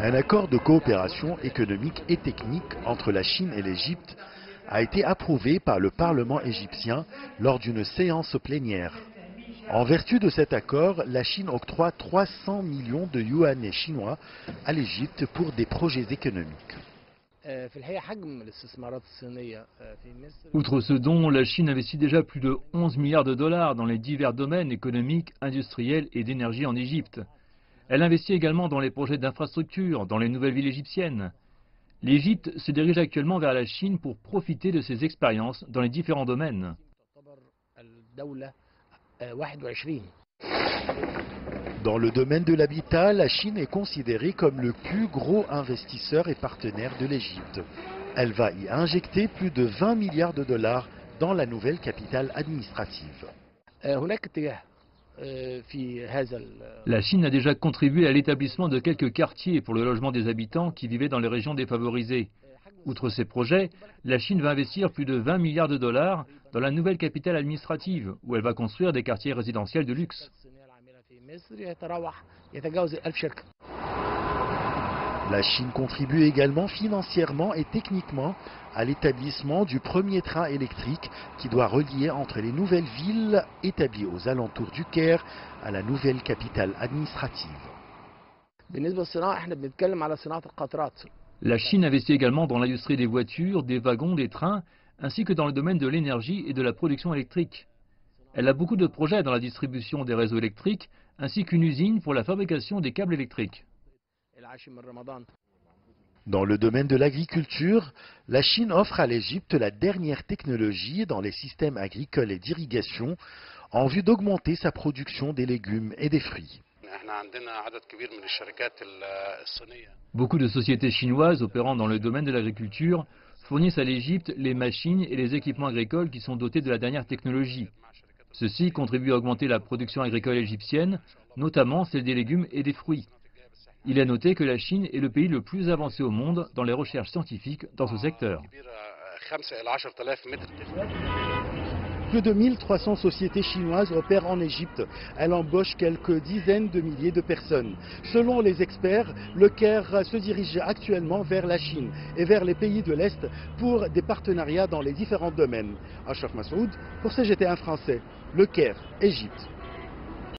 Un accord de coopération économique et technique entre la Chine et l'Égypte a été approuvé par le Parlement égyptien lors d'une séance plénière. En vertu de cet accord, la Chine octroie 300 millions de yuan chinois à l'Égypte pour des projets économiques. Outre ce don, la Chine investit déjà plus de 11 milliards de dollars dans les divers domaines économiques, industriels et d'énergie en Égypte. Elle investit également dans les projets d'infrastructure, dans les nouvelles villes égyptiennes. L'Égypte se dirige actuellement vers la Chine pour profiter de ses expériences dans les différents domaines. Dans le domaine de l'habitat, la Chine est considérée comme le plus gros investisseur et partenaire de l'Égypte. Elle va y injecter plus de 20 milliards de dollars dans la nouvelle capitale administrative. La Chine a déjà contribué à l'établissement de quelques quartiers pour le logement des habitants qui vivaient dans les régions défavorisées. Outre ces projets, la Chine va investir plus de 20 milliards de dollars dans la nouvelle capitale administrative, où elle va construire des quartiers résidentiels de luxe. La Chine contribue également financièrement et techniquement à l'établissement du premier train électrique qui doit relier entre les nouvelles villes établies aux alentours du Caire à la nouvelle capitale administrative. La Chine investit également dans l'industrie des voitures, des wagons, des trains, ainsi que dans le domaine de l'énergie et de la production électrique. Elle a beaucoup de projets dans la distribution des réseaux électriques, ainsi qu'une usine pour la fabrication des câbles électriques. Dans le domaine de l'agriculture, la Chine offre à l'Égypte la dernière technologie dans les systèmes agricoles et d'irrigation en vue d'augmenter sa production des légumes et des fruits. Beaucoup de sociétés chinoises opérant dans le domaine de l'agriculture fournissent à l'Égypte les machines et les équipements agricoles qui sont dotés de la dernière technologie. Ceci contribue à augmenter la production agricole égyptienne, notamment celle des légumes et des fruits. Il est noté que la Chine est le pays le plus avancé au monde dans les recherches scientifiques dans ce secteur. Plus de 1300 sociétés chinoises opèrent en Égypte. Elles embauchent quelques dizaines de milliers de personnes. Selon les experts, le Caire se dirige actuellement vers la Chine et vers les pays de l'Est pour des partenariats dans les différents domaines. Achraf Massoud pour CGT1 français, le Caire, Égypte.